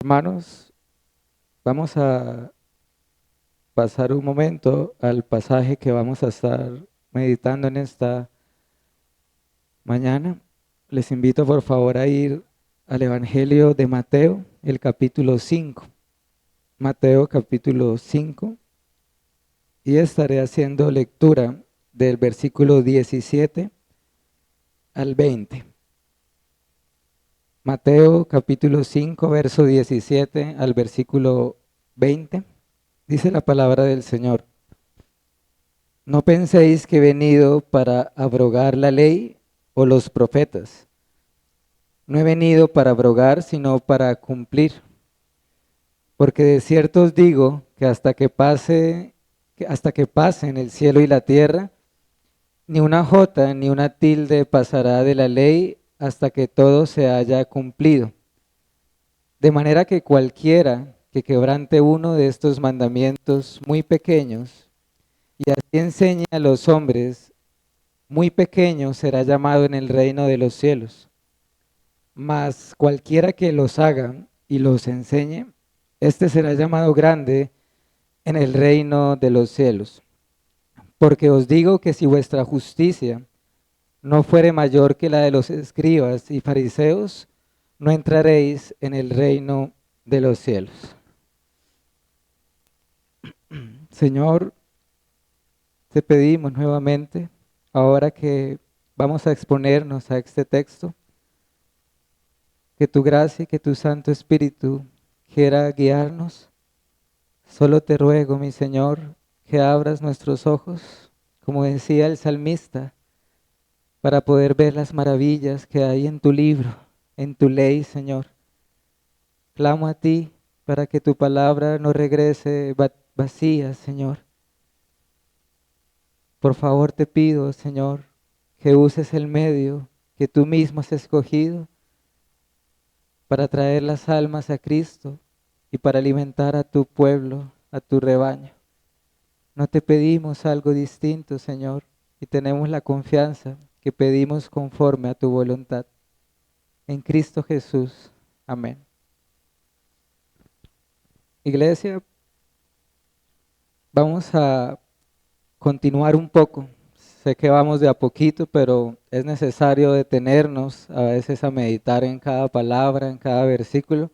Hermanos, vamos a pasar un momento al pasaje que vamos a estar meditando en esta mañana. Les invito por favor a ir al Evangelio de Mateo, el capítulo 5. Mateo capítulo 5, y estaré haciendo lectura del versículo 17 al 20. Mateo capítulo 5, verso 17 al versículo 20. Dice la palabra del Señor: No penséis que he venido para abrogar la ley o los profetas. No he venido para abrogar, sino para cumplir. Porque de cierto os digo que hasta que pasen el cielo y la tierra, ni una jota ni una tilde pasará de la ley hasta que todo se haya cumplido. De manera que cualquiera que quebrante uno de estos mandamientos muy pequeños y así enseñe a los hombres, muy pequeño será llamado en el reino de los cielos. Mas cualquiera que los haga y los enseñe, éste será llamado grande en el reino de los cielos. Porque os digo que si vuestra justicia no fuere mayor que la de los escribas y fariseos, no entraréis en el reino de los cielos. Señor, te pedimos nuevamente, ahora que vamos a exponernos a este texto, que tu gracia y que tu Santo Espíritu quiera guiarnos. Solo te ruego, mi Señor, que abras nuestros ojos, como decía el salmista, para poder ver las maravillas que hay en tu libro, en tu ley, Señor. Clamo a ti para que tu palabra no regrese vacía, Señor. Por favor te pido, Señor, que uses el medio que tú mismo has escogido para traer las almas a Cristo y para alimentar a tu pueblo, a tu rebaño. No te pedimos algo distinto, Señor, y tenemos la confianza que pedimos conforme a tu voluntad. En Cristo Jesús. Amén. Iglesia, vamos a continuar un poco. Sé que vamos de a poquito, pero es necesario detenernos a veces a meditar en cada palabra, en cada versículo,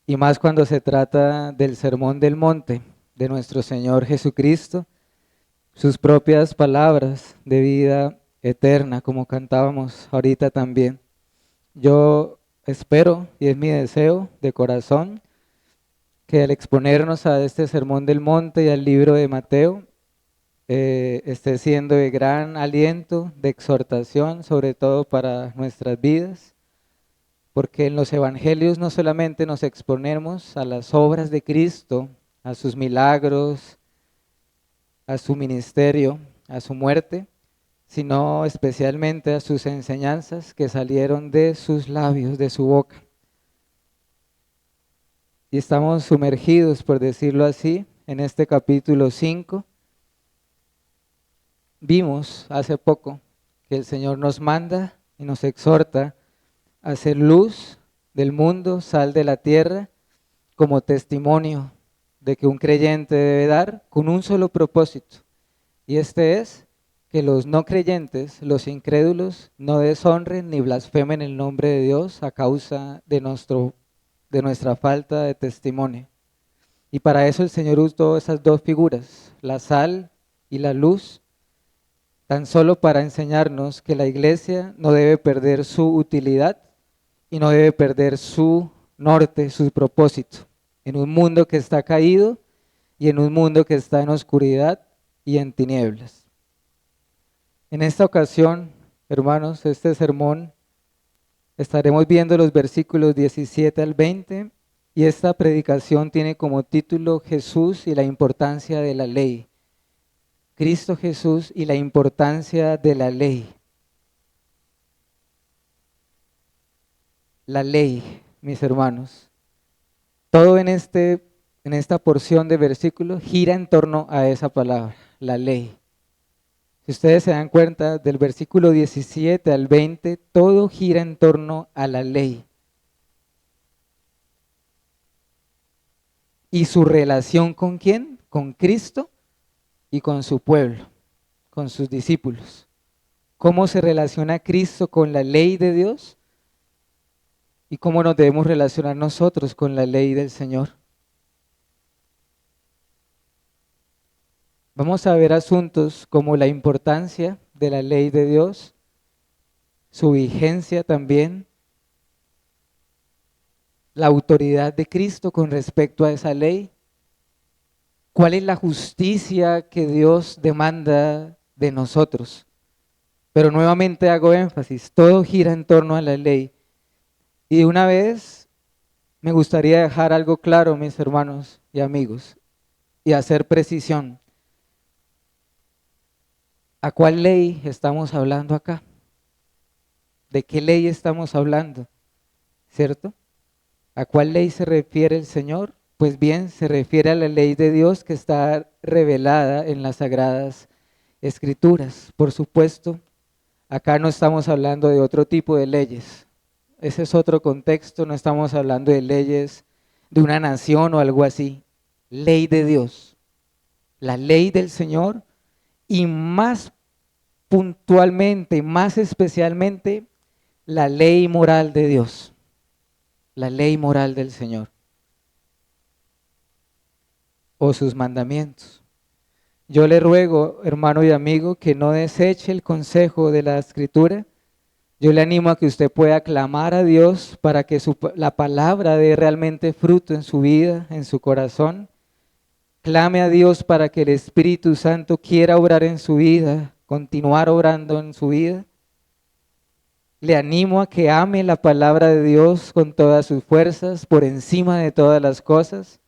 y más cuando se trata del Sermón del Monte de nuestro Señor Jesucristo, sus propias palabras de vida eterna, como cantábamos ahorita también. Yo espero, y es mi deseo de corazón, que al exponernos a este Sermón del Monte y al libro de Mateo, esté siendo de gran aliento, de exhortación, sobre todo para nuestras vidas, porque en los evangelios no solamente nos exponemos a las obras de Cristo, a sus milagros, a su ministerio, a su muerte, sino especialmente a sus enseñanzas que salieron de sus labios, de su boca. Y estamos sumergidos, por decirlo así, en este capítulo 5. Vimos hace poco que el Señor nos manda y nos exhorta a ser luz del mundo, sal de la tierra, como testimonio de que un creyente debe dar con un solo propósito. Y este es que los no creyentes, los incrédulos, no deshonren ni blasfemen el nombre de Dios a causa de nuestra falta de testimonio. Y para eso el Señor usó esas dos figuras, la sal y la luz, tan solo para enseñarnos que la iglesia no debe perder su utilidad y no debe perder su norte, su propósito, en un mundo que está caído y en un mundo que está en oscuridad y en tinieblas. En esta ocasión, hermanos, este sermón estaremos viendo los versículos 17 al 20 y esta predicación tiene como título Jesús y la importancia de la ley. Cristo Jesús y la importancia de la ley. La ley, mis hermanos. Todo en esta porción de versículos gira en torno a esa palabra, la ley. Si ustedes se dan cuenta, del versículo 17 al 20, todo gira en torno a la ley. y su relación con quién, con Cristo y con su pueblo, con sus discípulos. ¿Cómo se relaciona Cristo con la ley de Dios? ¿Y cómo nos debemos relacionar nosotros con la ley del Señor? Vamos a ver asuntos como la importancia de la ley de Dios, su vigencia también, la autoridad de Cristo con respecto a esa ley, cuál es la justicia que Dios demanda de nosotros. Pero nuevamente hago énfasis, todo gira en torno a la ley. Y de una vez me gustaría dejar algo claro, mis hermanos y amigos, y hacer precisión. ¿A cuál ley estamos hablando acá? ¿De qué ley estamos hablando? ¿Cierto? ¿A cuál ley se refiere el Señor? Pues bien, se refiere a la ley de Dios que está revelada en las Sagradas Escrituras. Por supuesto, acá no estamos hablando de otro tipo de leyes. Ese es otro contexto, no estamos hablando de leyes de una nación o algo así. Ley de Dios, la ley del Señor y más puntualmente, más especialmente, la ley moral de Dios, la ley moral del Señor o sus mandamientos. Yo le ruego, hermano y amigo, que no deseche el consejo de la Escritura. Yo le animo a que usted pueda clamar a Dios para que la palabra dé realmente fruto en su vida, en su corazón. Clame a Dios para que el Espíritu Santo quiera obrar en su vida, continuar obrando en su vida. Le animo a que ame la palabra de Dios con todas sus fuerzas, por encima de todas las cosas.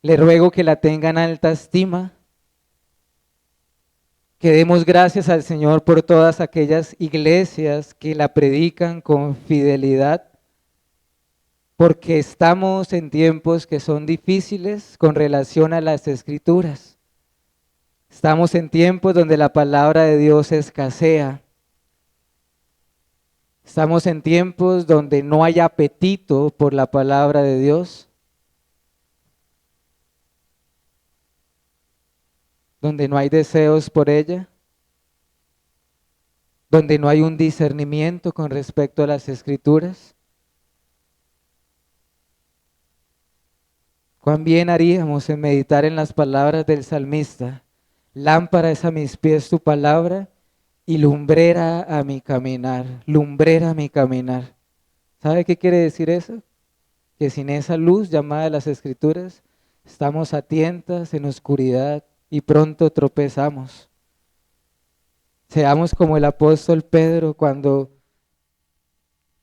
Le ruego que la tenga en alta estima, que demos gracias al Señor por todas aquellas iglesias que la predican con fidelidad, porque estamos en tiempos que son difíciles con relación a las Escrituras. Estamos en tiempos donde la palabra de Dios escasea. Estamos en tiempos donde no hay apetito por la palabra de Dios, donde no hay deseos por ella, donde no hay un discernimiento con respecto a las Escrituras. Cuán bien haríamos en meditar en las palabras del salmista: lámpara es a mis pies tu palabra y lumbrera a mi caminar, lumbrera a mi caminar. ¿Sabe qué quiere decir eso? Que sin esa luz llamada de las Escrituras, estamos a tientas en oscuridad y pronto tropezamos. Seamos como el apóstol Pedro cuando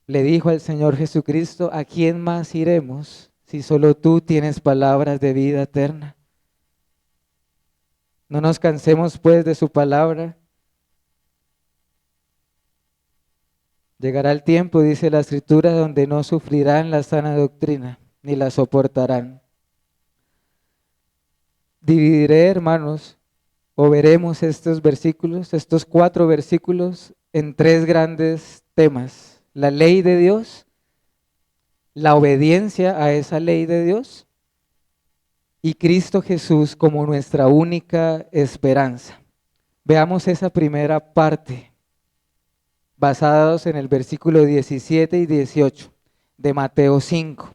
le dijo al Señor Jesucristo: ¿a quién más iremos si solo tú tienes palabras de vida eterna? No nos cansemos pues de su palabra. Llegará el tiempo, dice la Escritura, donde no sufrirán la sana doctrina, ni la soportarán. Dividiré, hermanos, o veremos estos versículos, estos 4 versículos, en 3 grandes temas: la ley de Dios, la obediencia a esa ley de Dios y Cristo Jesús como nuestra única esperanza. Veamos esa primera parte, basados en el versículo 17 y 18 de Mateo 5.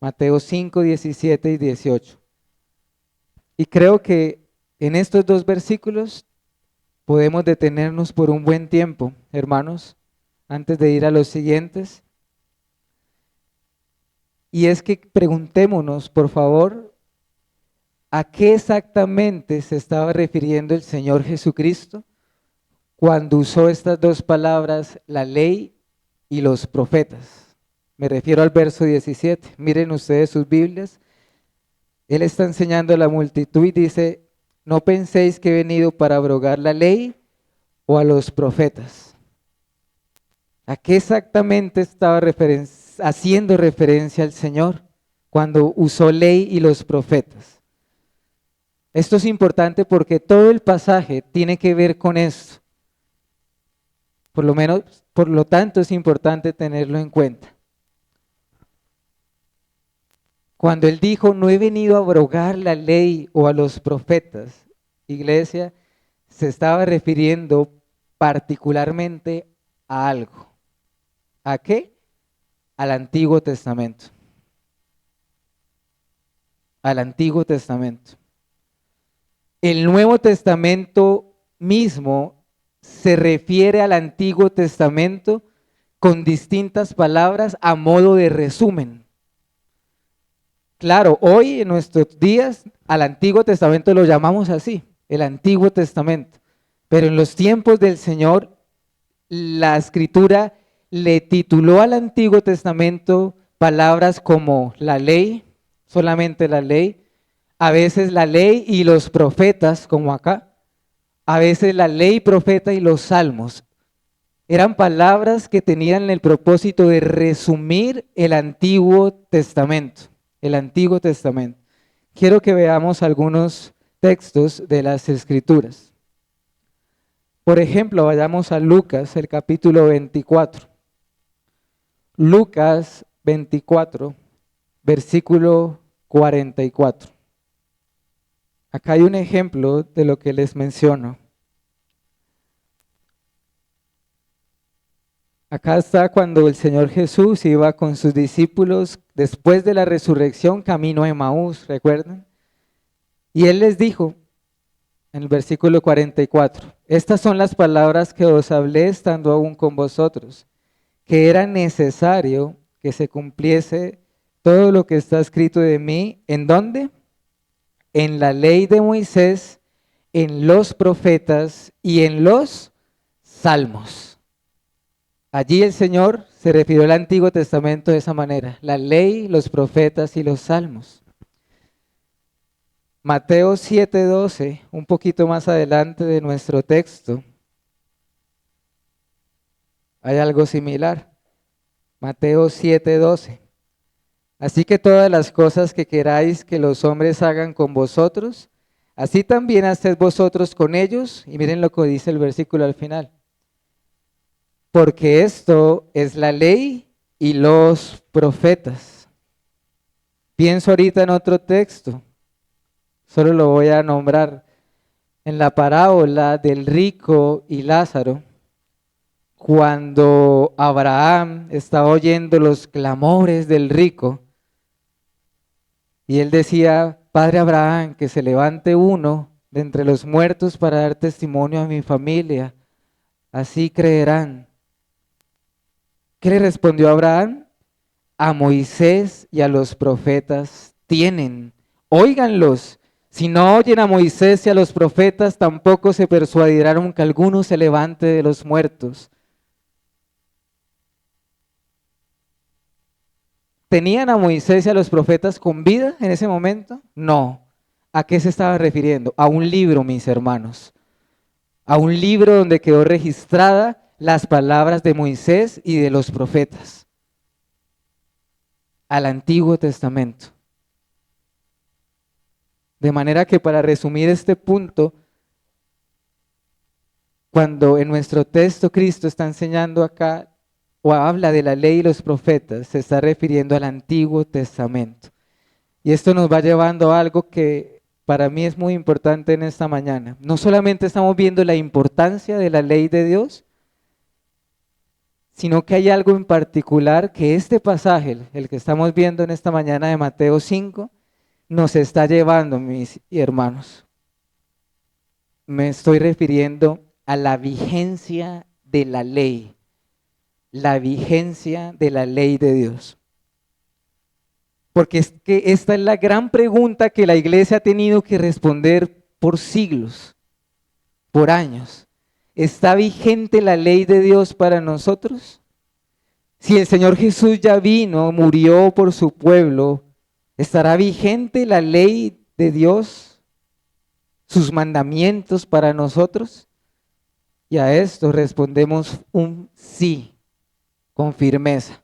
Mateo 5, 17 y 18. Y creo que en estos 2 versículos podemos detenernos por un buen tiempo, hermanos, antes de ir a los siguientes. Y es que preguntémonos, por favor, ¿a qué exactamente se estaba refiriendo el Señor Jesucristo cuando usó estas 2 palabras, la ley y los profetas? Me refiero al verso 17. Miren ustedes sus Biblias. Él está enseñando a la multitud y dice: no penséis que he venido para abrogar la ley o a los profetas. ¿A qué exactamente estaba haciendo referencia el Señor cuando usó ley y los profetas? Esto es importante porque todo el pasaje tiene que ver con esto. Por lo tanto, es importante tenerlo en cuenta. Cuando él dijo, no he venido a abrogar la ley o a los profetas, iglesia, se estaba refiriendo particularmente a algo. ¿A qué? Al Antiguo Testamento. Al Antiguo Testamento. El Nuevo Testamento mismo se refiere al Antiguo Testamento con distintas palabras a modo de resumen. Claro, hoy en nuestros días al Antiguo Testamento lo llamamos así, el Antiguo Testamento. Pero en los tiempos del Señor, la Escritura le tituló al Antiguo Testamento palabras como la ley, solamente la ley, a veces la ley y los profetas, como acá, a veces la ley, profeta y los salmos. Eran palabras que tenían el propósito de resumir el Antiguo Testamento, el Antiguo Testamento. Quiero que veamos algunos textos de las Escrituras. Por ejemplo, vayamos a Lucas, el capítulo 24. Lucas 24, versículo 44. Acá hay un ejemplo de lo que les menciono. Acá está cuando el Señor Jesús iba con sus discípulos después de la resurrección camino a Emaús, ¿recuerdan? Y Él les dijo en el versículo 44, estas son las palabras que os hablé estando aún con vosotros, que era necesario que se cumpliese todo lo que está escrito de mí. ¿En dónde? En la ley de Moisés, en los profetas y en los salmos. Allí el Señor se refirió al Antiguo Testamento de esa manera, la ley, los profetas y los salmos. Mateo 7:12, un poquito más adelante de nuestro texto, hay algo similar. Mateo 7:12. Así que todas las cosas que queráis que los hombres hagan con vosotros, así también haced vosotros con ellos. Y miren lo que dice el versículo al final. Porque esto es la ley y los profetas. Pienso ahorita en otro texto, solo lo voy a nombrar. En la parábola del rico y Lázaro, cuando Abraham estaba oyendo los clamores del rico, y él decía, Padre Abraham, que se levante uno de entre los muertos para dar testimonio a mi familia, así creerán. ¿Qué le respondió Abraham? A Moisés y a los profetas tienen, óiganlos. Si no oyen a Moisés y a los profetas, tampoco se persuadirán que alguno se levante de los muertos. ¿Tenían a Moisés y a los profetas con vida en ese momento? No. ¿A qué se estaba refiriendo? A un libro, mis hermanos. A un libro donde quedó registrada las palabras de Moisés y de los profetas. Al Antiguo Testamento. De manera que para resumir este punto, cuando en nuestro texto Cristo está enseñando acá o habla de la ley y los profetas, se está refiriendo al Antiguo Testamento. Y esto nos va llevando a algo que para mí es muy importante en esta mañana. No solamente estamos viendo la importancia de la ley de Dios, sino que hay algo en particular que este pasaje, el que estamos viendo en esta mañana de Mateo 5, nos está llevando, mis hermanos. Me estoy refiriendo a la vigencia de la ley. La vigencia de la ley de Dios. Porque es que esta es la gran pregunta que la iglesia ha tenido que responder por siglos, por años. ¿Está vigente la ley de Dios para nosotros? Si el Señor Jesús ya vino, murió por su pueblo, ¿estará vigente la ley de Dios, sus mandamientos para nosotros? Y a esto respondemos un sí, con firmeza.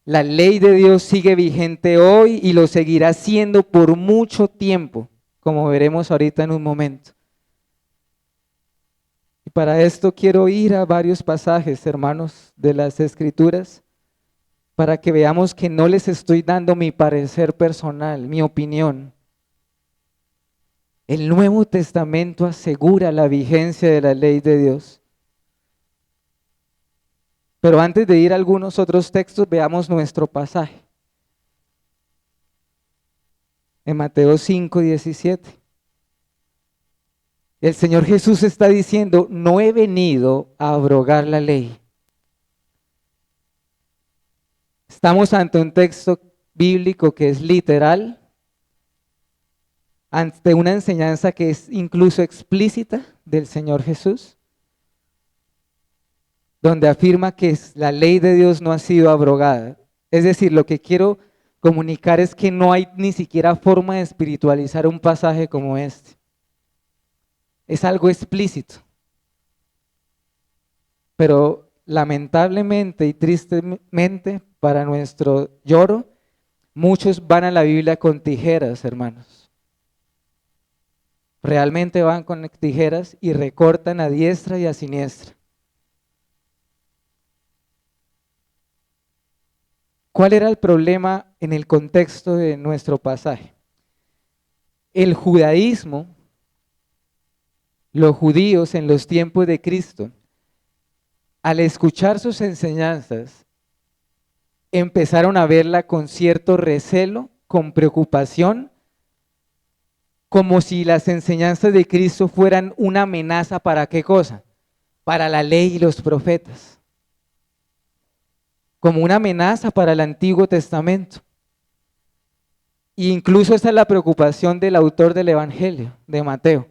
La ley de Dios sigue vigente hoy y lo seguirá siendo por mucho tiempo, como veremos ahorita en un momento. Y para esto quiero ir a varios pasajes, hermanos, de las Escrituras, para que veamos que no les estoy dando mi parecer personal, mi opinión. El Nuevo Testamento asegura la vigencia de la ley de Dios. Pero antes de ir a algunos otros textos, veamos nuestro pasaje. En Mateo 5:17. El Señor Jesús está diciendo, no he venido a abrogar la ley. Estamos ante un texto bíblico que es literal, ante una enseñanza que es incluso explícita del Señor Jesús, donde afirma que la ley de Dios no ha sido abrogada. Es decir, lo que quiero comunicar es que no hay ni siquiera forma de espiritualizar un pasaje como este. Es algo explícito. Pero lamentablemente y tristemente para nuestro lloro, muchos van a la Biblia con tijeras, hermanos. Realmente van con tijeras y recortan a diestra y a siniestra. ¿Cuál era el problema en el contexto de nuestro pasaje? El judaísmo, los judíos en los tiempos de Cristo, al escuchar sus enseñanzas, empezaron a verla con cierto recelo, con preocupación, como si las enseñanzas de Cristo fueran una amenaza ¿para qué cosa? Para la ley y los profetas. Como una amenaza para el Antiguo Testamento. E incluso esa es la preocupación del autor del Evangelio, de Mateo.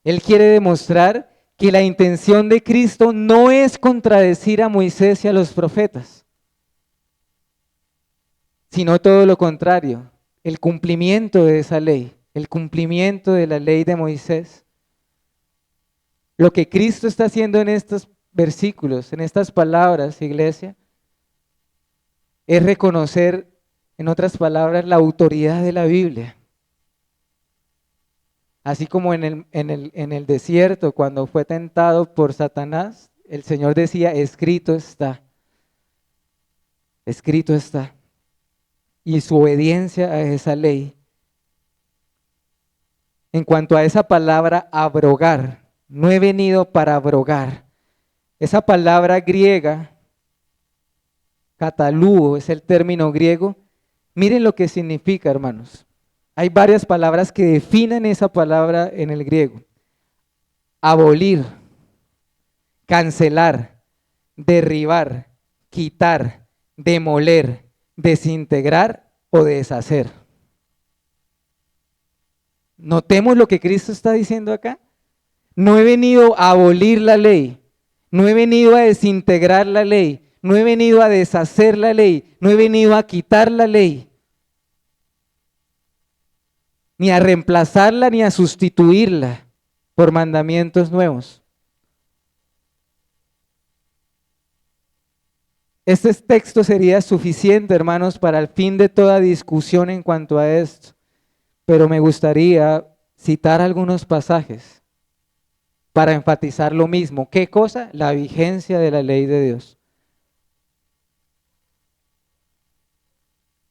Él quiere demostrar que la intención de Cristo no es contradecir a Moisés y a los profetas, sino todo lo contrario, el cumplimiento de esa ley, el cumplimiento de la ley de Moisés. Lo que Cristo está haciendo en estos versículos, en estas palabras, iglesia, es reconocer, en otras palabras, la autoridad de la Biblia. Así como en el desierto, cuando fue tentado por Satanás, el Señor decía, escrito está, escrito está. Y su obediencia a esa ley. En cuanto a esa palabra abrogar, no he venido para abrogar. Esa palabra griega, catalúo, es el término griego. Miren lo que significa, hermanos. Hay varias palabras que definen esa palabra en el griego. Abolir, cancelar, derribar, quitar, demoler, desintegrar o deshacer. Notemos lo que Cristo está diciendo acá. No he venido a abolir la ley, no he venido a desintegrar la ley, no he venido a deshacer la ley, no he venido a quitar la ley, ni a reemplazarla ni a sustituirla por mandamientos nuevos. Este texto sería suficiente, hermanos, para el fin de toda discusión en cuanto a esto, pero me gustaría citar algunos pasajes para enfatizar lo mismo. ¿Qué cosa? La vigencia de la ley de Dios.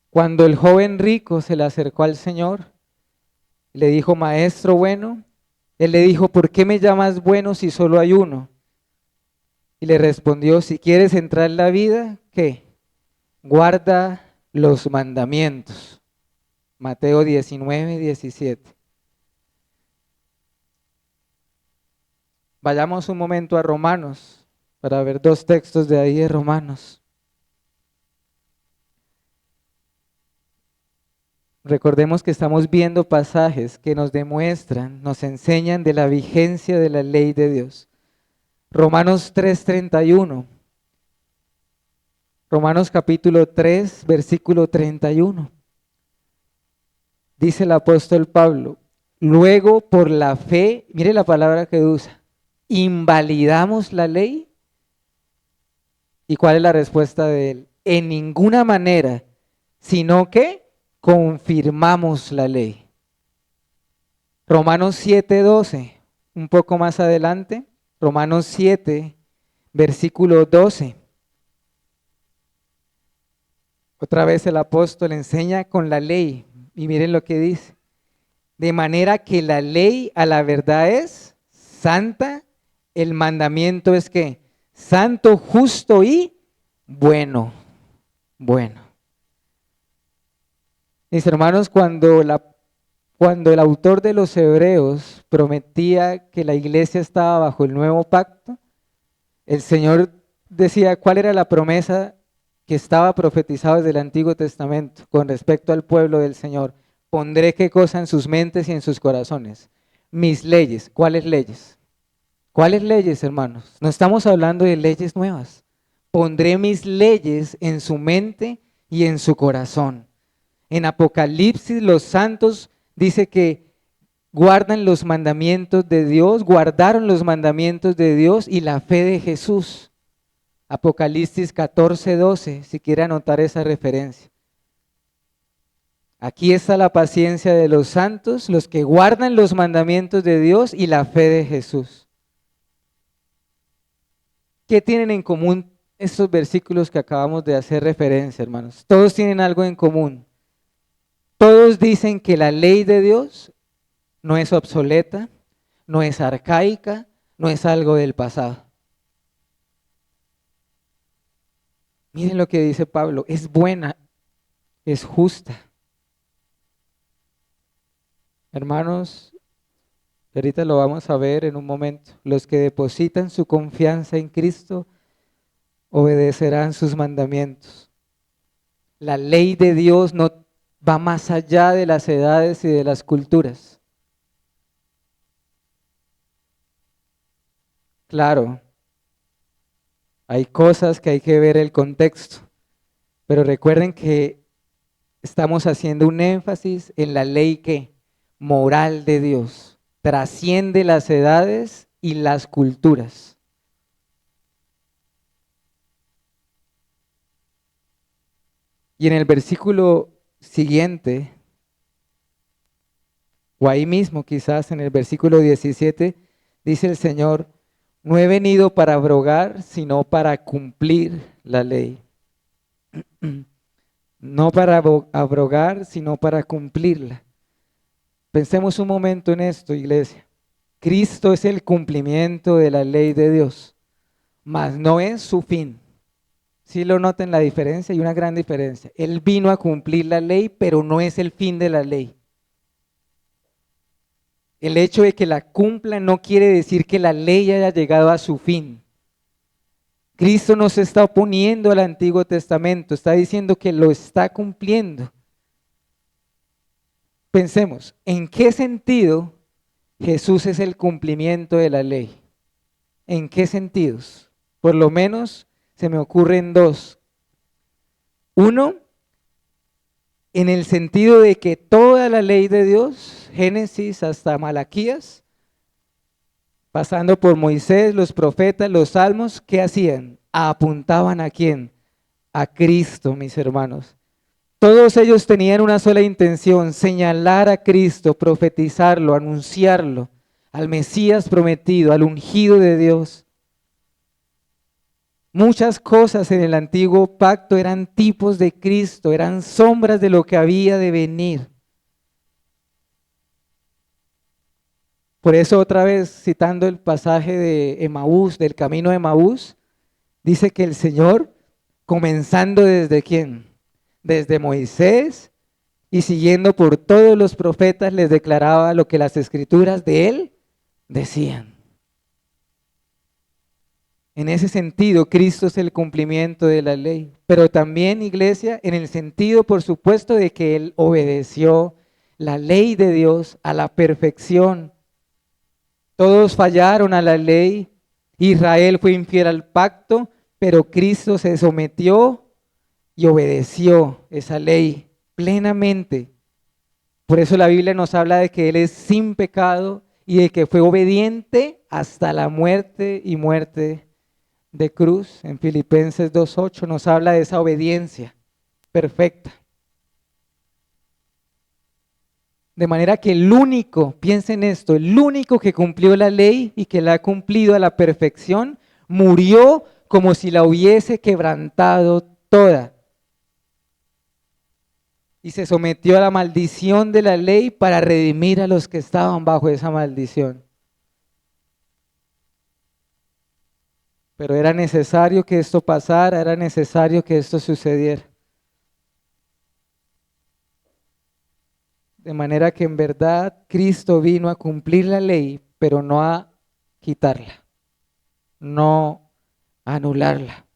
Cuando el joven rico se le acercó al Señor, le dijo, maestro bueno, él le dijo, ¿por qué me llamas bueno si solo hay uno? Y le respondió, si quieres entrar en la vida, ¿qué? Guarda los mandamientos. Mateo 19:17. Vayamos un momento a Romanos para ver dos textos de ahí de Romanos. Recordemos que estamos viendo pasajes que nos demuestran, nos enseñan de la vigencia de la ley de Dios. Romanos 3:31. Romanos capítulo 3, versículo 31. Dice el apóstol Pablo, luego por la fe, mire la palabra que usa, ¿invalidamos la ley? ¿Y cuál es la respuesta de él? En ninguna manera, sino que confirmamos la ley. Romanos 7:12, un poco más adelante, Romanos 7, versículo 12. Otra vez el apóstol enseña con la ley y miren lo que dice. De manera que la ley a la verdad es santa, el mandamiento es que santo, justo y bueno. Bueno. Mis hermanos, cuando el autor de los Hebreos prometía que la iglesia estaba bajo el nuevo pacto, el Señor decía cuál era la promesa que estaba profetizada desde el Antiguo Testamento con respecto al pueblo del Señor. Pondré qué cosa en sus mentes y en sus corazones. Mis leyes. ¿Cuáles leyes? ¿Cuáles leyes, hermanos? No estamos hablando de leyes nuevas. Pondré mis leyes en su mente y en su corazón. En Apocalipsis los santos dice que guardan los mandamientos de Dios, guardaron los mandamientos de Dios y la fe de Jesús. Apocalipsis 14:12, si quiere anotar esa referencia. Aquí está la paciencia de los santos, los que guardan los mandamientos de Dios y la fe de Jesús. ¿Qué tienen en común estos versículos que acabamos de hacer referencia, hermanos? Todos tienen algo en común. Todos dicen que la ley de Dios no es obsoleta, no es arcaica, no es algo del pasado. Miren lo que dice Pablo, es buena, es justa. Hermanos, ahorita lo vamos a ver en un momento. Los que depositan su confianza en Cristo obedecerán sus mandamientos. La ley de Dios no va más allá de las edades y de las culturas. Claro, hay cosas que hay que ver el contexto, pero recuerden que estamos haciendo un énfasis en la ley que moral de Dios, trasciende las edades y las culturas. Y en el versículo siguiente, o ahí mismo quizás en el versículo 17, dice el Señor, no he venido para abrogar, sino para cumplir la ley. No para abrogar, sino para cumplirla. Pensemos un momento en esto, iglesia. Cristo es el cumplimiento de la ley de Dios, mas no es su fin. ¿Sí lo notan la diferencia? Hay una gran diferencia. Él vino a cumplir la ley, pero no es el fin de la ley. El hecho de que la cumpla no quiere decir que la ley haya llegado a su fin. Cristo no se está oponiendo al Antiguo Testamento, está diciendo que lo está cumpliendo. Pensemos, ¿en qué sentido Jesús es el cumplimiento de la ley? ¿En qué sentidos? Por lo menos se me ocurren dos. Uno, en el sentido de que toda la ley de Dios, Génesis hasta Malaquías, pasando por Moisés, los profetas, los salmos, ¿qué hacían? Apuntaban ¿a quién? A Cristo, mis hermanos. Todos ellos tenían una sola intención, señalar a Cristo, profetizarlo, anunciarlo, al Mesías prometido, al ungido de Dios. Muchas cosas en el antiguo pacto eran tipos de Cristo, eran sombras de lo que había de venir. Por eso otra vez citando el pasaje de Emaús, del camino de Emaús, dice que el Señor, comenzando desde ¿quién? Desde Moisés y siguiendo por todos los profetas, les declaraba lo que las escrituras de él decían. En ese sentido, Cristo es el cumplimiento de la ley, pero también, iglesia, en el sentido, por supuesto, de que él obedeció la ley de Dios a la perfección. Todos fallaron a la ley, Israel fue infiel al pacto, pero Cristo se sometió y obedeció esa ley plenamente. Por eso la Biblia nos habla de que Él es sin pecado y de que fue obediente hasta la muerte y muerte de cruz. En Filipenses 2:8 nos habla de esa obediencia perfecta. De manera que el único, piensen esto, el único que cumplió la ley y que la ha cumplido a la perfección, murió como si la hubiese quebrantado toda. y se sometió a la maldición de la ley para redimir a los que estaban bajo esa maldición. Pero era necesario que esto pasara, era necesario que esto sucediera. De manera que en verdad Cristo vino a cumplir la ley, pero no a quitarla, no a anularla.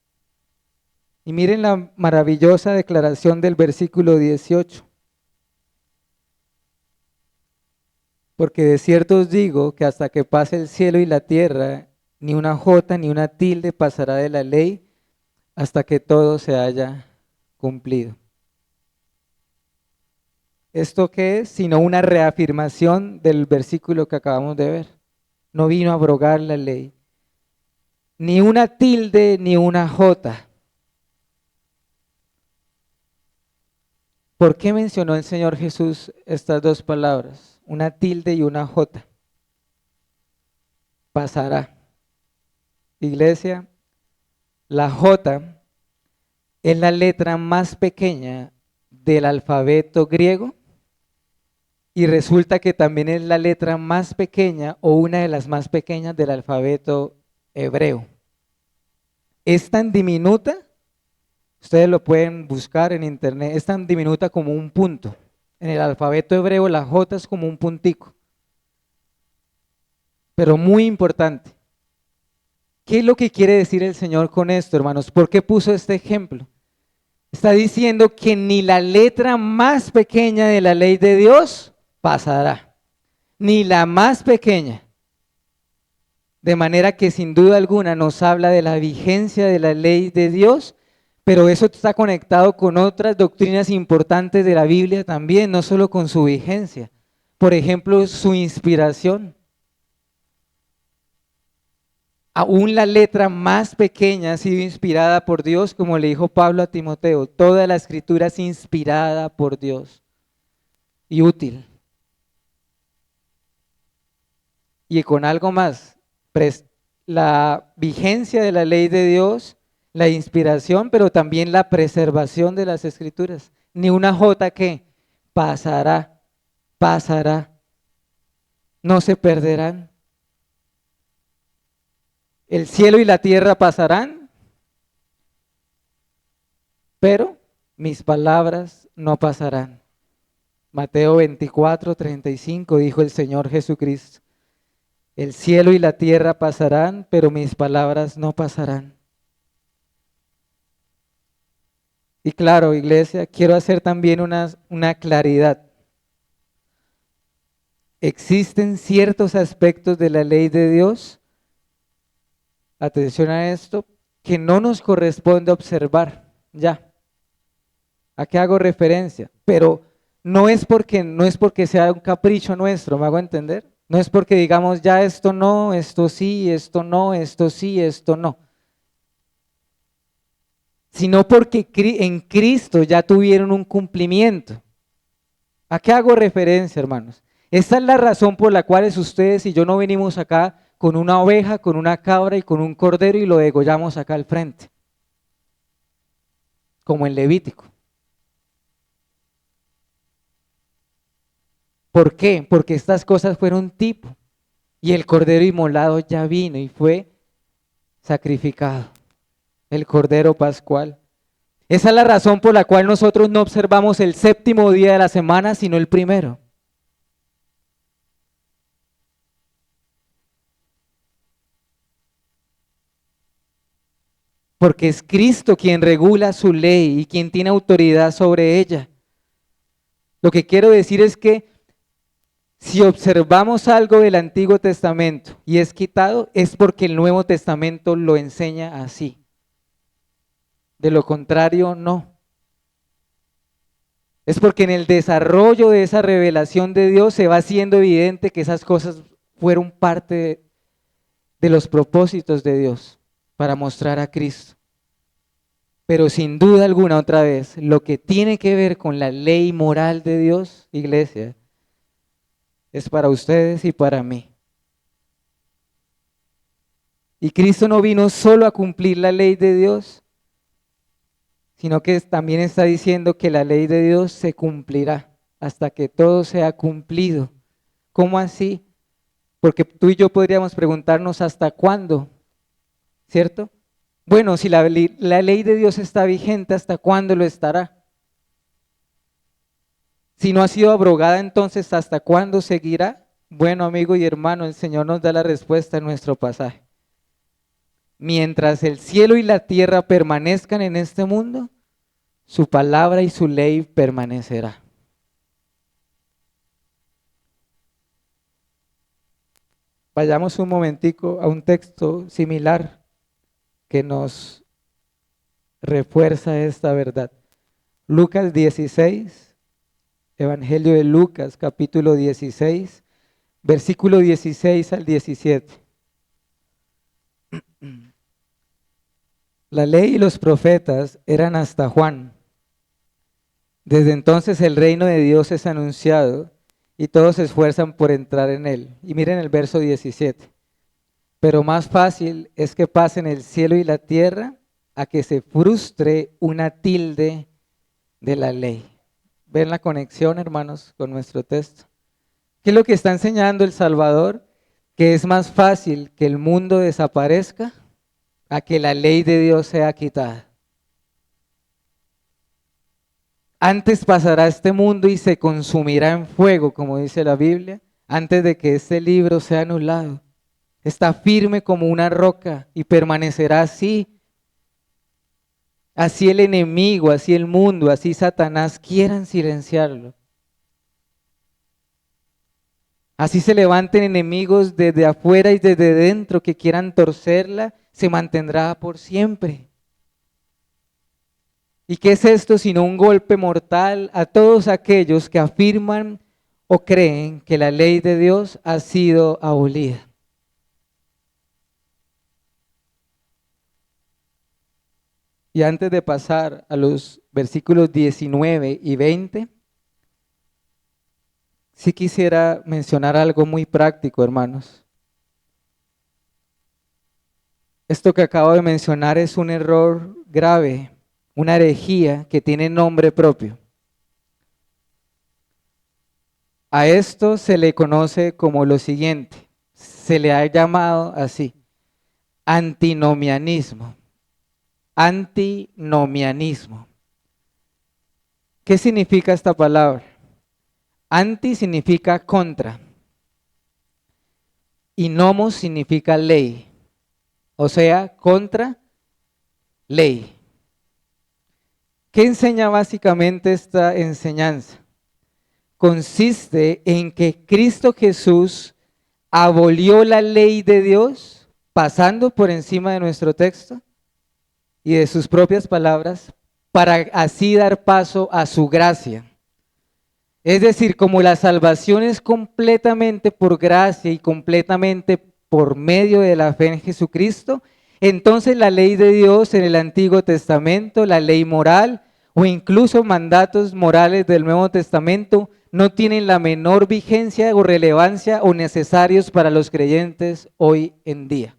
Y miren la maravillosa declaración del versículo 18. Porque de cierto os digo que hasta que pase el cielo y la tierra, ni una jota ni una tilde pasará de la ley hasta que todo se haya cumplido. ¿Esto qué es? Sino una reafirmación del versículo que acabamos de ver. No vino a abrogar la ley. Ni una tilde ni una jota. ¿Por qué mencionó el Señor Jesús estas dos palabras? Una tilde y una jota. Pasará. Iglesia, la jota es la letra más pequeña del alfabeto griego y resulta que también es la letra más pequeña o una de las más pequeñas del alfabeto hebreo. Es tan diminuta, ustedes lo pueden buscar en internet, es tan diminuta como un punto. En el alfabeto hebreo la J es como un puntico, pero muy importante. ¿Qué es lo que quiere decir el Señor con esto, hermanos? ¿Por qué puso este ejemplo? Está diciendo que ni la letra más pequeña de la ley de Dios pasará, ni la más pequeña. De manera que sin duda alguna nos habla de la vigencia de la ley de Dios, pero eso está conectado con otras doctrinas importantes de la Biblia también, no solo con su vigencia. Por ejemplo, su inspiración. Aún la letra más pequeña ha sido inspirada por Dios, como le dijo Pablo a Timoteo. Toda la escritura es inspirada por Dios y útil. Y con algo más, la vigencia de la ley de Dios, la inspiración, pero también la preservación de las escrituras. Ni una jota que pasará, pasará, no se perderán. El cielo y la tierra pasarán, pero mis palabras no pasarán. Mateo 24:35 dijo el Señor Jesucristo. El cielo y la tierra pasarán, pero mis palabras no pasarán. Y claro, iglesia, quiero hacer también una claridad. Existen ciertos aspectos de la ley de Dios, atención a esto, que no nos corresponde observar ya. ¿A qué hago referencia? Pero no es porque sea un capricho nuestro, ¿me hago entender? No es porque digamos ya esto no, esto sí, esto no, esto sí, esto no. Sino porque en Cristo ya tuvieron un cumplimiento. ¿A qué hago referencia, hermanos? Esta es la razón por la cual ustedes y yo no venimos acá con una oveja, con una cabra y con un cordero y lo degollamos acá al frente, como en Levítico. ¿Por qué? Porque estas cosas fueron tipo y el cordero inmolado ya vino y fue sacrificado, el cordero pascual. Esa es la razón por la cual nosotros no observamos el séptimo día de la semana, sino el primero. Porque es Cristo quien regula su ley y quien tiene autoridad sobre ella. Lo que quiero decir es que si observamos algo del Antiguo Testamento y es quitado, es porque el Nuevo Testamento lo enseña así. De lo contrario, no. Es porque en el desarrollo de esa revelación de Dios se va haciendo evidente que esas cosas fueron parte de los propósitos de Dios para mostrar a Cristo. Pero sin duda alguna, otra vez, lo que tiene que ver con la ley moral de Dios, iglesia, es para ustedes y para mí. Y Cristo no vino solo a cumplir la ley de Dios, sino que también está diciendo que la ley de Dios se cumplirá hasta que todo sea cumplido. ¿Cómo así? Porque tú y yo podríamos preguntarnos hasta cuándo, ¿cierto? Bueno, si la ley de Dios está vigente, ¿hasta cuándo lo estará? Si no ha sido abrogada, entonces ¿hasta cuándo seguirá? Bueno, amigo y hermano, el Señor nos da la respuesta en nuestro pasaje. Mientras el cielo y la tierra permanezcan en este mundo, su palabra y su ley permanecerá. Vayamos un momentico a un texto similar que nos refuerza esta verdad. Lucas 16, Evangelio de Lucas, capítulo 16, versículo 16 al 17. La ley y los profetas eran hasta Juan. Desde entonces el reino de Dios es anunciado y todos se esfuerzan por entrar en él. Y miren el verso 17. Pero más fácil es que pasen el cielo y la tierra a que se frustre una tilde de la ley. ¿Ven la conexión, hermanos, con nuestro texto? ¿Qué es lo que está enseñando el Salvador? Que es más fácil que el mundo desaparezca a que la ley de Dios sea quitada. Antes pasará este mundo y se consumirá en fuego, como dice la Biblia, antes de que este libro sea anulado. Está firme como una roca y permanecerá así. Así el enemigo, así el mundo, así Satanás quieran silenciarlo. Así se levanten enemigos desde afuera y desde dentro que quieran torcerla, se mantendrá por siempre. ¿Y qué es esto sino un golpe mortal a todos aquellos que afirman o creen que la ley de Dios ha sido abolida? Y antes de pasar a los versículos 19 y 20, sí quisiera mencionar algo muy práctico, hermanos. Esto que acabo de mencionar es un error grave, una herejía que tiene nombre propio. A esto se le conoce como lo siguiente, se le ha llamado así, antinomianismo. Antinomianismo. ¿Qué significa esta palabra? Anti significa contra y nomos significa ley, o sea, contra ley. ¿Qué enseña básicamente esta enseñanza? Consiste en que Cristo Jesús abolió la ley de Dios, pasando por encima de nuestro texto y de sus propias palabras, para así dar paso a su gracia. Es decir, como la salvación es completamente por gracia y completamente por medio de la fe en Jesucristo, entonces la ley de Dios en el Antiguo Testamento, la ley moral o incluso mandatos morales del Nuevo Testamento no tienen la menor vigencia o relevancia o necesarios para los creyentes hoy en día.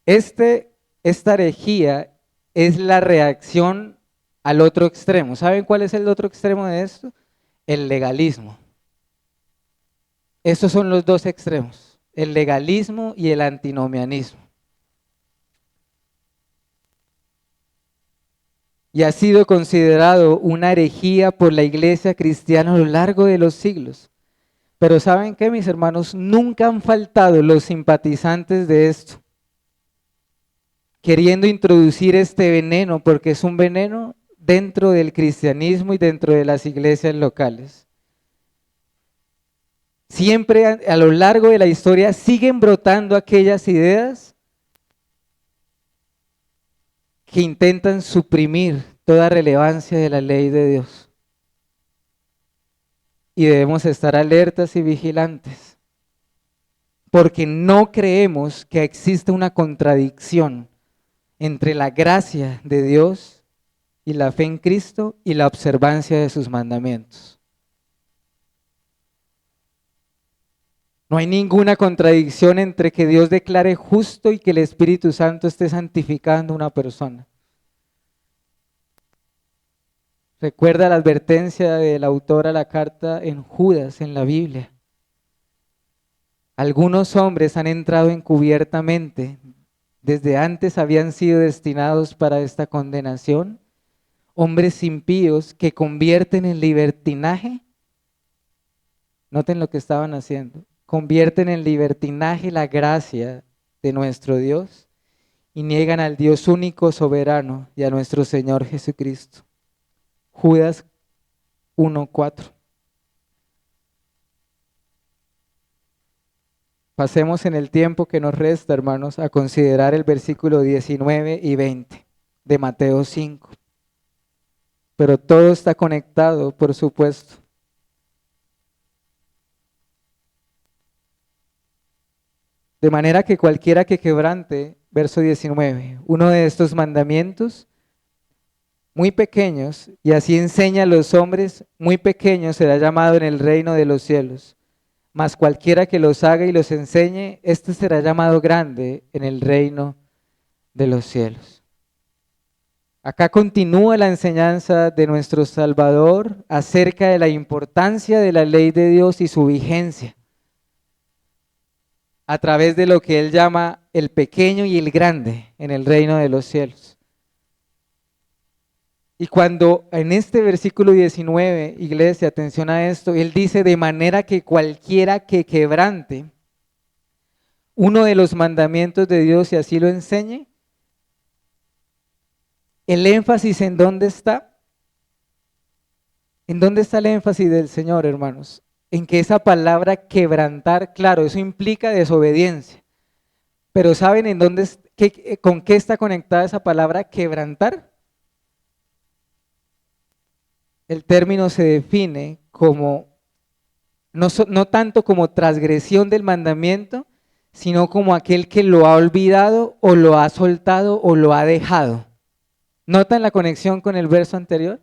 Esta herejía es la reacción al otro extremo. ¿Saben cuál es el otro extremo de esto? El legalismo. Estos son los dos extremos, el legalismo y el antinomianismo. Y ha sido considerado una herejía por la iglesia cristiana a lo largo de los siglos. Pero ¿saben qué, mis hermanos? Nunca han faltado los simpatizantes de esto, queriendo introducir este veneno, porque es un veneno dentro del cristianismo y dentro de las iglesias locales. Siempre a lo largo de la historia siguen brotando aquellas ideas que intentan suprimir toda relevancia de la ley de Dios. Y debemos estar alertas y vigilantes, porque no creemos que exista una contradicción entre la gracia de Dios y la fe en Cristo y la observancia de sus mandamientos. No hay ninguna contradicción entre que Dios declare justo y que el Espíritu Santo esté santificando a una persona. Recuerda la advertencia del autor a la carta en Judas, en la Biblia. Algunos hombres han entrado encubiertamente, desde antes habían sido destinados para esta condenación, hombres impíos que convierten en libertinaje. Noten lo que estaban haciendo. Convierten en libertinaje la gracia de nuestro Dios y niegan al Dios único, soberano y a nuestro Señor Jesucristo. Judas 1:4. Pasemos en el tiempo que nos resta, hermanos, a considerar el versículo 19 y 20 de Mateo 5. Pero todo está conectado, por supuesto. De manera que cualquiera que quebrante, verso 19, uno de estos mandamientos muy pequeños, y así enseña a los hombres, muy pequeños será llamado en el reino de los cielos. Mas cualquiera que los haga y los enseñe, este será llamado grande en el reino de los cielos. Acá continúa la enseñanza de nuestro Salvador acerca de la importancia de la ley de Dios y su vigencia, a través de lo que él llama el pequeño y el grande en el reino de los cielos. Y cuando en este versículo 19, iglesia, atención a esto, él dice de manera que cualquiera que quebrante uno de los mandamientos de Dios y así lo enseñe, el énfasis ¿en dónde está? ¿En dónde está el énfasis del Señor, hermanos? En que esa palabra quebrantar, claro, eso implica desobediencia. Pero ¿saben en dónde, con qué está conectada esa palabra quebrantar? El término se define como, no tanto como transgresión del mandamiento, sino como aquel que lo ha olvidado o lo ha soltado o lo ha dejado. ¿Notan la conexión con el verso anterior?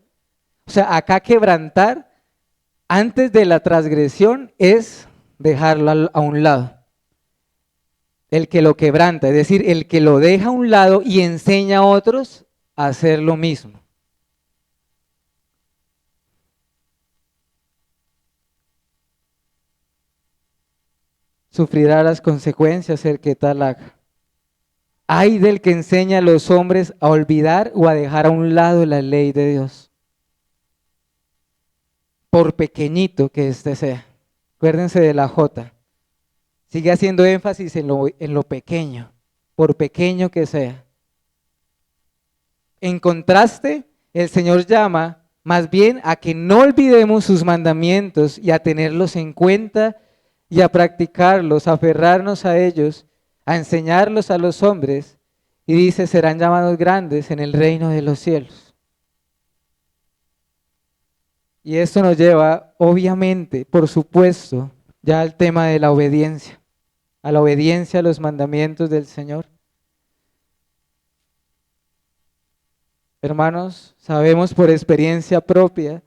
O sea, acá quebrantar antes de la transgresión es dejarlo a un lado. El que lo quebranta, es decir, el que lo deja a un lado y enseña a otros a hacer lo mismo. Sufrirá las consecuencias el que tal haga. Ay del que enseña a los hombres a olvidar o a dejar a un lado la ley de Dios, por pequeñito que éste sea. Acuérdense de la J. Sigue haciendo énfasis en lo pequeño, por pequeño que sea. En contraste, el Señor llama más bien a que no olvidemos sus mandamientos y a tenerlos en cuenta y a practicarlos, a aferrarnos a ellos, a enseñarlos a los hombres, y dice, serán llamados grandes en el reino de los cielos. Y esto nos lleva, obviamente, por supuesto, ya al tema de la obediencia, a la obediencia a los mandamientos del Señor. Hermanos, sabemos por experiencia propia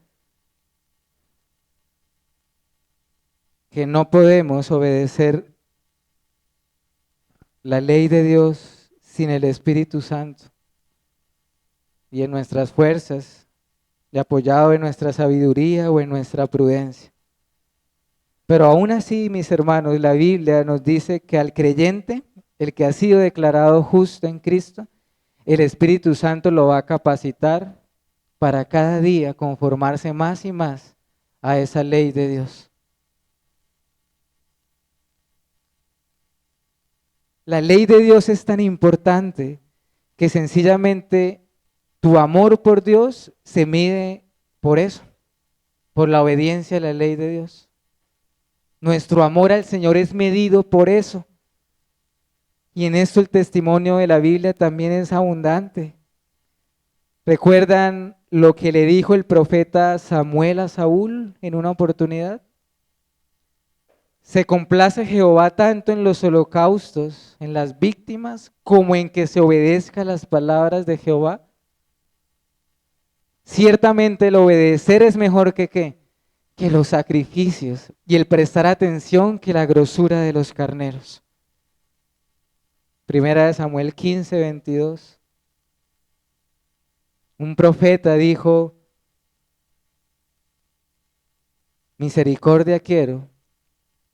que no podemos obedecer la ley de Dios sin el Espíritu Santo y en nuestras fuerzas, y apoyado en nuestra sabiduría o en nuestra prudencia. Pero aún así, mis hermanos, la Biblia nos dice que al creyente, el que ha sido declarado justo en Cristo, el Espíritu Santo lo va a capacitar para cada día conformarse más y más a esa ley de Dios. La ley de Dios es tan importante que sencillamente tu amor por Dios se mide por eso, por la obediencia a la ley de Dios. Nuestro amor al Señor es medido por eso. Y en esto el testimonio de la Biblia también es abundante. ¿Recuerdan lo que le dijo el profeta Samuel a Saúl en una oportunidad? Se complace Jehová tanto en los holocaustos, en las víctimas, como en que se obedezca las palabras de Jehová. Ciertamente el obedecer es mejor que ¿qué? que los sacrificios y el prestar atención que la grosura de los carneros. Primera de Samuel 15:22. Un profeta dijo, misericordia quiero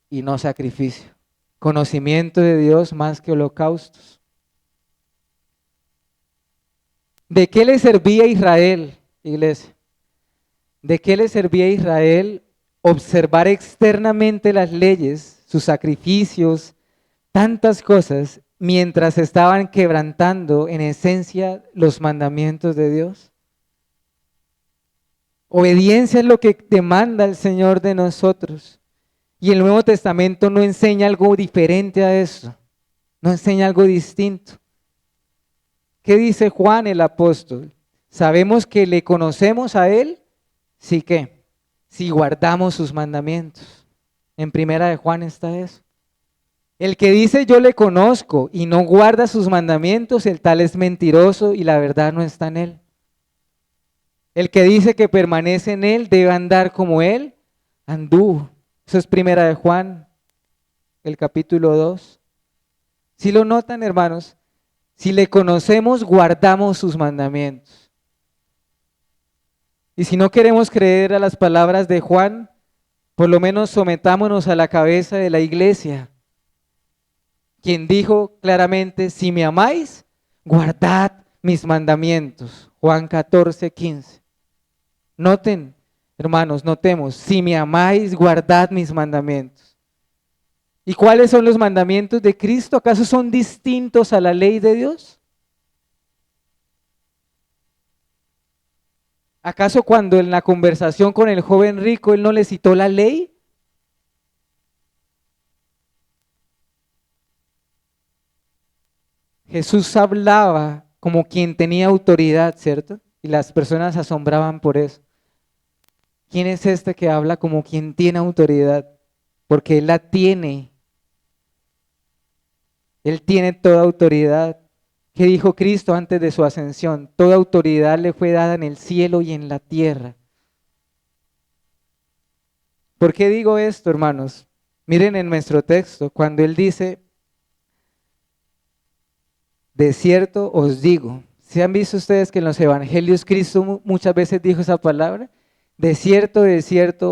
y no sacrificio. Conocimiento de Dios más que holocaustos. ¿De qué le servía a Israel, iglesia? ¿De qué le servía a Israel observar externamente las leyes, sus sacrificios, tantas cosas, mientras estaban quebrantando en esencia los mandamientos de Dios? Obediencia es lo que demanda el Señor de nosotros. Y el Nuevo Testamento no enseña algo diferente a eso, no enseña algo distinto. ¿Qué dice Juan el apóstol? Sabemos que le conocemos a Él, sí que, si guardamos sus mandamientos. En primera de Juan está eso. El que dice yo le conozco y no guarda sus mandamientos, el tal es mentiroso y la verdad no está en él. El que dice que permanece en él debe andar como él anduvo. Eso es primera de Juan, el capítulo 2. Si lo notan, hermanos, si le conocemos, guardamos sus mandamientos. Y si no queremos creer a las palabras de Juan, por lo menos sometámonos a la cabeza de la iglesia, quien dijo claramente, si me amáis, guardad mis mandamientos. Juan 14:15. Noten, hermanos, notemos, si me amáis, guardad mis mandamientos. ¿Y cuáles son los mandamientos de Cristo? ¿Acaso son distintos a la ley de Dios? ¿Acaso cuando en la conversación con el joven rico él no le citó la ley? Jesús hablaba como quien tenía autoridad, ¿cierto? Y las personas se asombraban por eso. ¿Quién es este que habla como quien tiene autoridad? Porque Él la tiene. Él tiene toda autoridad. ¿Qué dijo Cristo antes de su ascensión? Toda autoridad le fue dada en el cielo y en la tierra. ¿Por qué digo esto, hermanos? Miren en nuestro texto, cuando Él dice, de cierto os digo. ¿Se han visto ustedes que en los evangelios Cristo muchas veces dijo esa palabra? De cierto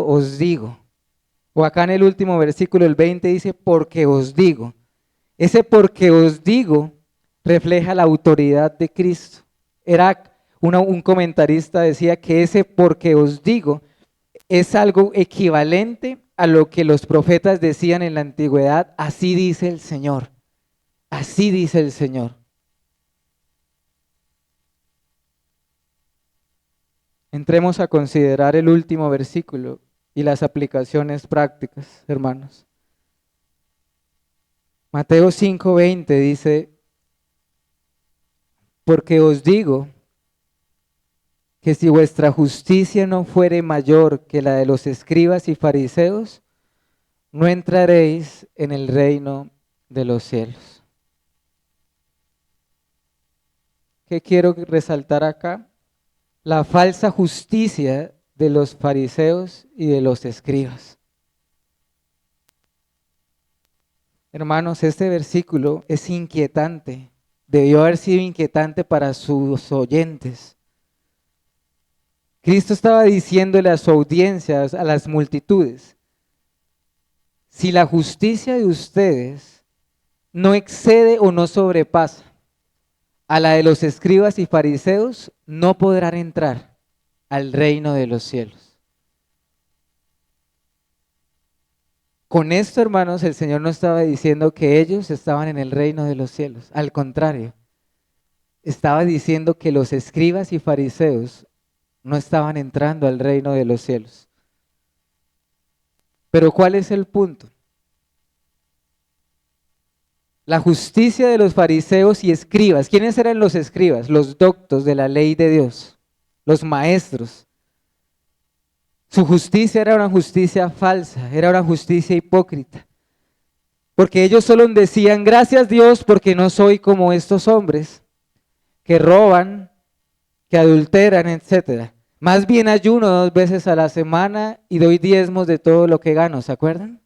os digo. O acá en el último versículo, el 20, dice, porque os digo. Ese porque os digo refleja la autoridad de Cristo. Un comentarista decía que ese porque os digo es algo equivalente a lo que los profetas decían en la antigüedad, así dice el Señor. Así dice el Señor. Entremos a considerar el último versículo y las aplicaciones prácticas, hermanos. Mateo 5:20 dice, porque os digo que si vuestra justicia no fuere mayor que la de los escribas y fariseos, no entraréis en el reino de los cielos. ¿Qué quiero resaltar acá? La falsa justicia de los fariseos y de los escribas. Hermanos, este versículo es inquietante. Debió haber sido inquietante para sus oyentes. Cristo estaba diciéndole a su audiencia, a las multitudes, si la justicia de ustedes no excede o no sobrepasa a la de los escribas y fariseos, no podrán entrar al reino de los cielos. Con esto, hermanos, el Señor no estaba diciendo que ellos estaban en el reino de los cielos. Al contrario, estaba diciendo que los escribas y fariseos no estaban entrando al reino de los cielos. Pero ¿cuál es el punto? La justicia de los fariseos y escribas. ¿Quiénes eran los escribas? Los doctos de la ley de Dios, los maestros. Su justicia era una justicia falsa, era una justicia hipócrita. Porque ellos solo decían, gracias Dios porque no soy como estos hombres que roban, que adulteran, etc. Más bien ayuno 2 veces a la semana y doy diezmos de todo lo que gano, ¿se acuerdan?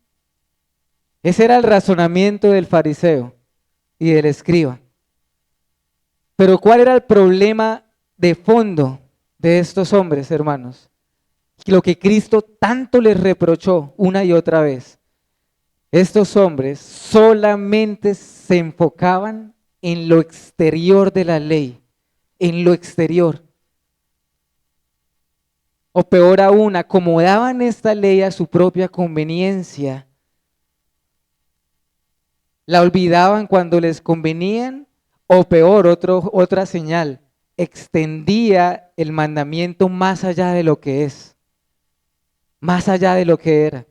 Ese era el razonamiento del fariseo y del escriba. Pero ¿cuál era el problema de fondo de estos hombres, hermanos? Lo que Cristo tanto les reprochó una y otra vez. Estos hombres solamente se enfocaban en lo exterior de la ley, en lo exterior. O peor aún, acomodaban esta ley a su propia conveniencia. La olvidaban cuando les convenían, o peor, otra señal, extendía el mandamiento más allá de lo que es, más allá de lo que era.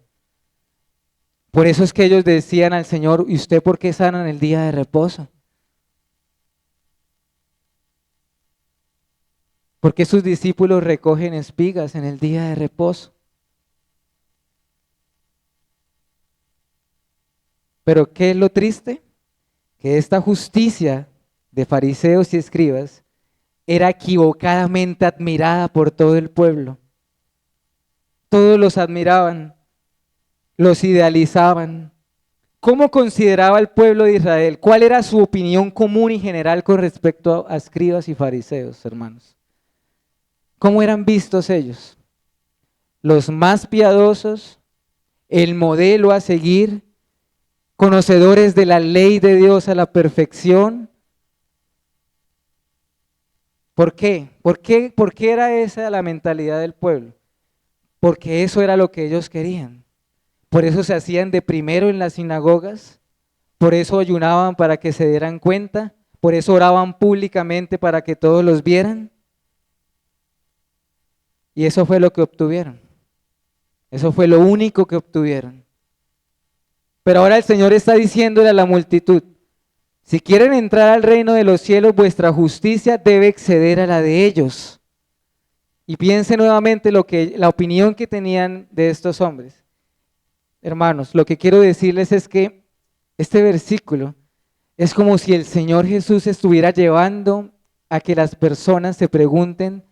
Por eso es que ellos decían al Señor: ¿y usted por qué sana en el día de reposo? ¿Por qué sus discípulos recogen espigas en el día de reposo? Pero ¿qué es lo triste? Que esta justicia de fariseos y escribas era equivocadamente admirada por todo el pueblo. Todos los admiraban, los idealizaban. ¿Cómo consideraba el pueblo de Israel? ¿Cuál era su opinión común y general con respecto a escribas y fariseos, hermanos? ¿Cómo eran vistos ellos? Los más piadosos, el modelo a seguir, conocedores de la ley de Dios a la perfección. ¿Por qué? ¿Por qué era esa la mentalidad del pueblo? Porque eso era lo que ellos querían. Por eso se hacían de primero en las sinagogas, por eso ayunaban para que se dieran cuenta, por eso oraban públicamente para que todos los vieran. Y eso fue lo que obtuvieron. Eso fue lo único que obtuvieron. Pero ahora el Señor está diciéndole a la multitud: si quieren entrar al reino de los cielos, vuestra justicia debe exceder a la de ellos. Y piense nuevamente la opinión que tenían de estos hombres. Hermanos, lo que quiero decirles es que este versículo es como si el Señor Jesús estuviera llevando a que las personas se pregunten: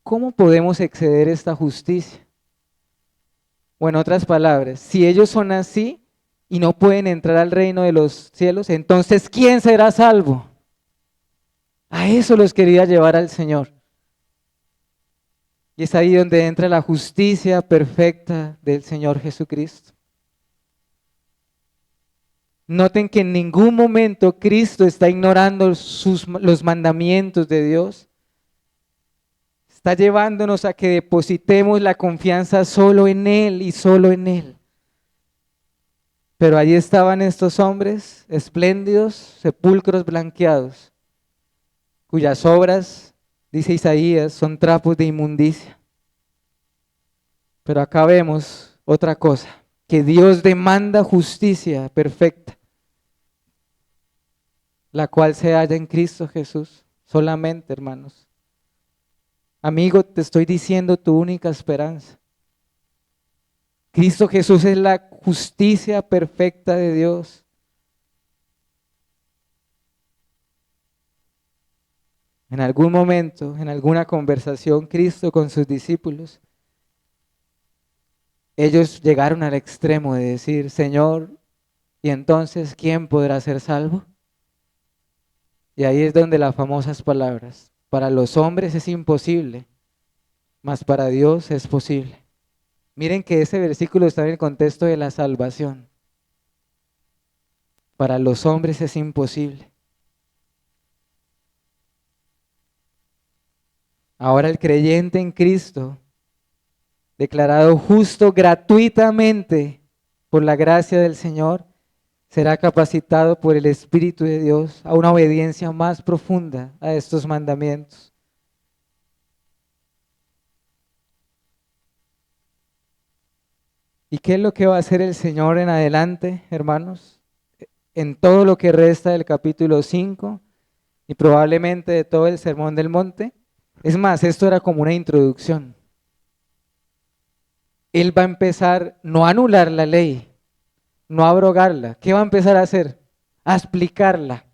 ¿cómo podemos exceder esta justicia? O en otras palabras, si ellos son así y no pueden entrar al reino de los cielos, entonces ¿quién será salvo? A eso los quería llevar al Señor. Y es ahí donde entra la justicia perfecta del Señor Jesucristo. Noten que en ningún momento Cristo está ignorando los mandamientos de Dios. Está llevándonos a que depositemos la confianza solo en Él y solo en Él. Pero allí estaban estos hombres espléndidos, sepulcros blanqueados, cuyas obras, dice Isaías, son trapos de inmundicia. Pero acá vemos otra cosa, que Dios demanda justicia perfecta, la cual se halla en Cristo Jesús, solamente, hermanos. Amigo, te estoy diciendo tu única esperanza. Cristo Jesús es la justicia perfecta de Dios. En algún momento, en alguna conversación, Cristo con sus discípulos, ellos llegaron al extremo de decir: Señor, ¿y entonces quién podrá ser salvo? Y ahí es donde las famosas palabras: para los hombres es imposible, mas para Dios es posible. Miren que ese versículo está en el contexto de la salvación. Para los hombres es imposible. Ahora el creyente en Cristo, declarado justo gratuitamente por la gracia del Señor, será capacitado por el Espíritu de Dios a una obediencia más profunda a estos mandamientos. ¿Y qué es lo que va a hacer el Señor en adelante, hermanos? En todo lo que resta del capítulo 5 y probablemente de todo el Sermón del Monte. Es más, esto era como una introducción. Él va a empezar no a anular la ley, no a abrogarla. ¿Qué va a empezar a hacer? A explicarla,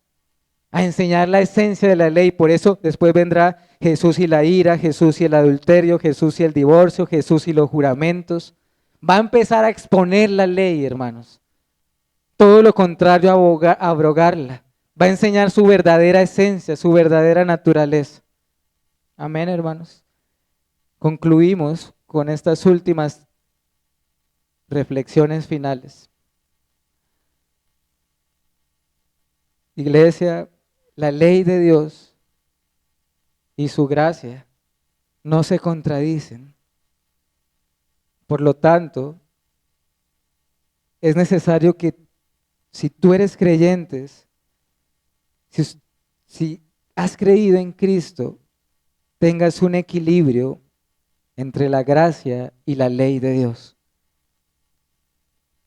a enseñar la esencia de la ley. Por eso después vendrá Jesús y la ira, Jesús y el adulterio, Jesús y el divorcio, Jesús y los juramentos. Va a empezar a exponer la ley, hermanos. Todo lo contrario a abrogarla. Va a enseñar su verdadera esencia, su verdadera naturaleza. Amén, hermanos. Concluimos con estas últimas reflexiones finales. Iglesia, la ley de Dios y su gracia no se contradicen. Por lo tanto, es necesario que si tú eres creyente, si has creído en Cristo, tengas un equilibrio entre la gracia y la ley de Dios.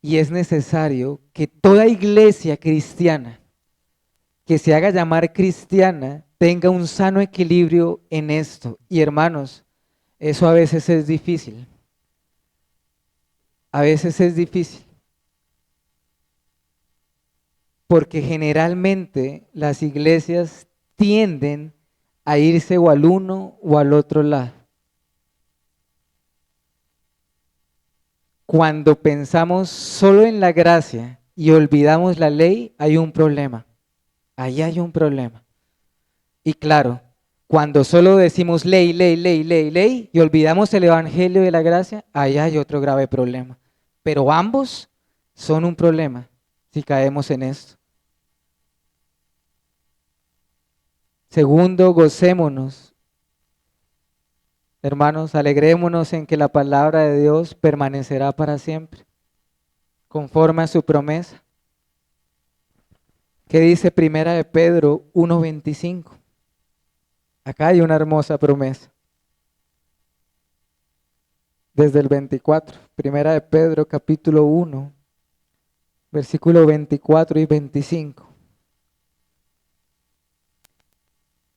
Y es necesario que toda iglesia cristiana que se haga llamar cristiana tenga un sano equilibrio en esto. Y hermanos, eso a veces es difícil. A veces es difícil. Porque generalmente las iglesias tienden a irse o al uno o al otro lado. Cuando pensamos solo en la gracia y olvidamos la ley, hay un problema. Ahí hay un problema. Y claro, cuando solo decimos ley, ley, ley, ley, ley y olvidamos el evangelio de la gracia, ahí hay otro grave problema. Pero ambos son un problema si caemos en esto. Segundo, gocémonos. Hermanos, alegrémonos en que la palabra de Dios permanecerá para siempre, conforme a su promesa. ¿Qué dice Primera de Pedro 1:25? Acá hay una hermosa promesa. Desde el 24, Primera de Pedro capítulo 1, versículo 24 y 25.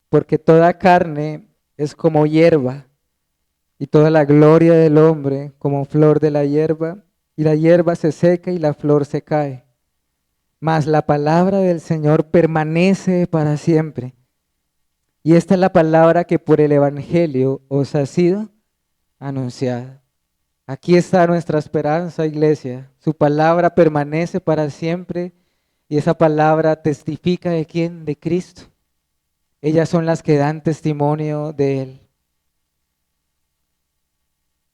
Porque toda carne es como hierba, y toda la gloria del hombre como flor de la hierba, y la hierba se seca y la flor se cae. Mas la palabra del Señor permanece para siempre. Y esta es la palabra que por el Evangelio os ha sido anunciada. Aquí está nuestra esperanza, iglesia. Su palabra permanece para siempre y esa palabra testifica ¿de quién? De Cristo. Ellas son las que dan testimonio de Él.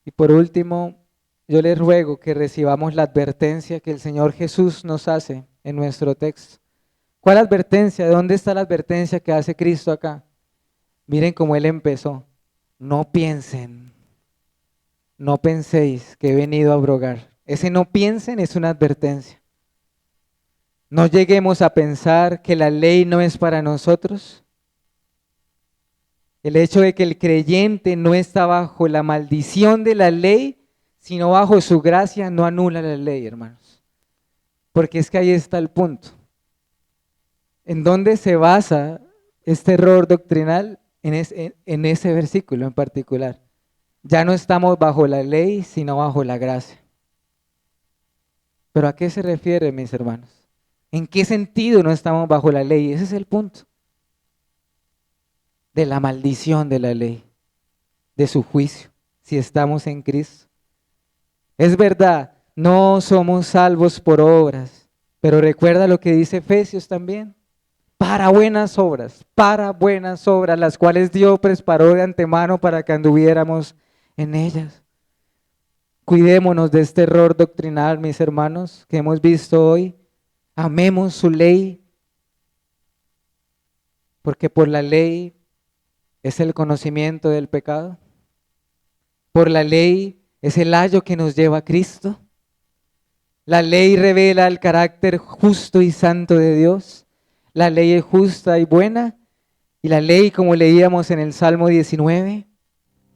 Y por último, yo les ruego que recibamos la advertencia que el Señor Jesús nos hace en nuestro texto. ¿Cuál advertencia? ¿De dónde está la advertencia que hace Cristo acá? Miren cómo Él empezó. No piensen, no penséis que he venido a abrogar. Ese no piensen es una advertencia. No lleguemos a pensar que la ley no es para nosotros. El hecho de que el creyente no está bajo la maldición de la ley, sino bajo su gracia, no anula la ley, hermanos. Porque es que ahí está el punto. ¿En dónde se basa este error doctrinal? En ese versículo en particular. Ya no estamos bajo la ley, sino bajo la gracia. ¿Pero a qué se refiere, mis hermanos? ¿En qué sentido no estamos bajo la ley? Ese es el punto. De la maldición de la ley, de su juicio, si estamos en Cristo. Es verdad, no somos salvos por obras, pero recuerda lo que dice Efesios también. Para buenas obras, las cuales Dios preparó de antemano para que anduviéramos en ellas. Cuidémonos de este error doctrinal, mis hermanos, que hemos visto hoy. Amemos su ley, porque por la ley es el conocimiento del pecado. Por la ley es el ayo que nos lleva a Cristo. La ley revela el carácter justo y santo de Dios. La ley es justa y buena. Y la ley, como leíamos en el Salmo 19,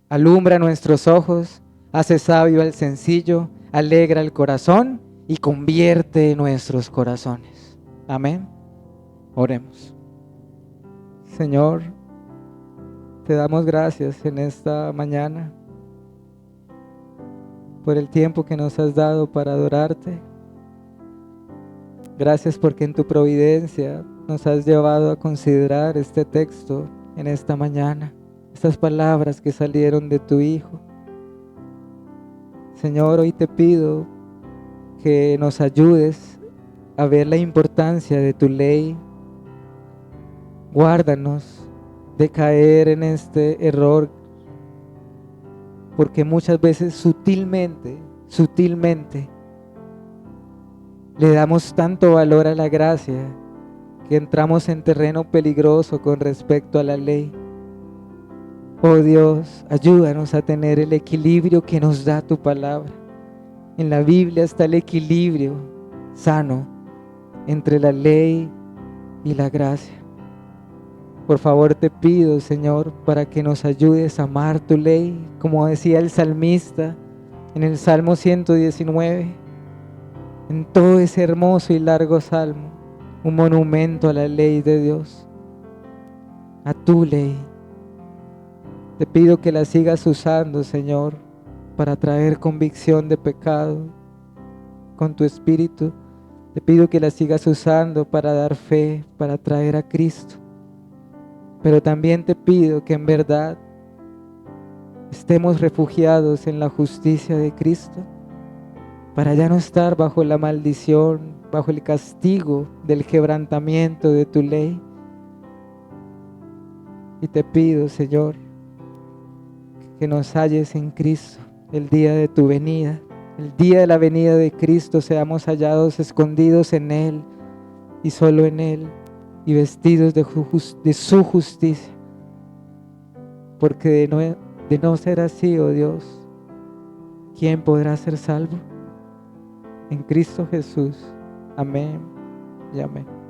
alumbra nuestros ojos, hace sabio al sencillo, alegra el corazón y convierte nuestros corazones. Amén. Oremos. Señor, te damos gracias en esta mañana por el tiempo que nos has dado para adorarte. Gracias porque en tu providencia nos has llevado a considerar este texto en esta mañana, estas palabras que salieron de tu Hijo. Señor, hoy te pido que nos ayudes a ver la importancia de tu ley. Guárdanos de caer en este error, porque muchas veces sutilmente le damos tanto valor a la gracia que entramos en terreno peligroso con respecto a la ley. Oh Dios, ayúdanos a tener el equilibrio que nos da tu palabra. En la Biblia está el equilibrio sano entre la ley y la gracia. Por favor te pido, Señor, para que nos ayudes a amar tu ley, como decía el salmista en el Salmo 119, en todo ese hermoso y largo salmo, un monumento a la ley de Dios, a tu ley. Te pido que la sigas usando, Señor, para traer convicción de pecado con tu Espíritu. Te pido que la sigas usando para dar fe, para traer a Cristo. Pero también te pido que en verdad estemos refugiados en la justicia de Cristo, para ya no estar bajo la maldición, bajo el castigo del quebrantamiento de tu ley. Y te pido, Señor, que nos halles en Cristo el día de tu venida. El día de la venida de Cristo seamos hallados escondidos en Él y solo en Él, y vestidos de su justicia. Porque de no ser así, oh Dios, ¿quién podrá ser salvo? En Cristo Jesús. Amén y amén.